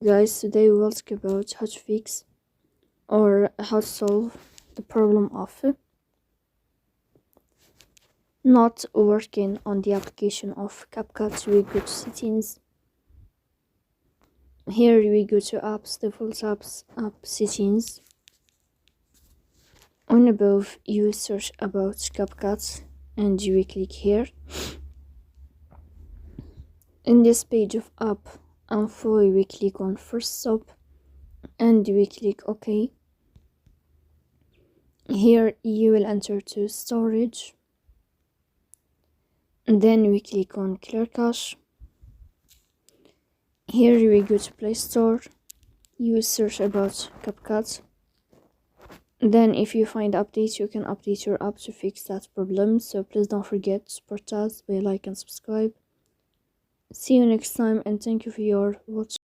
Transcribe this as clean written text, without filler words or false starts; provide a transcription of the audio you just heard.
Guys, today we will talk about how to fix or how to solve the problem of not working on the application of CapCut. We go to settings. Here we go to apps, default apps, app settings. On above you search about CapCut and you click here. In this page of app info we click on first stop and we click OK. Here you will enter to storage, and then we click on clear cache. Here we go to Play Store, you search about CapCut. Then if you find updates, you can update your app to fix that problem. So please don't forget to support us by like and subscribe. See you next time, and thank you for your watching.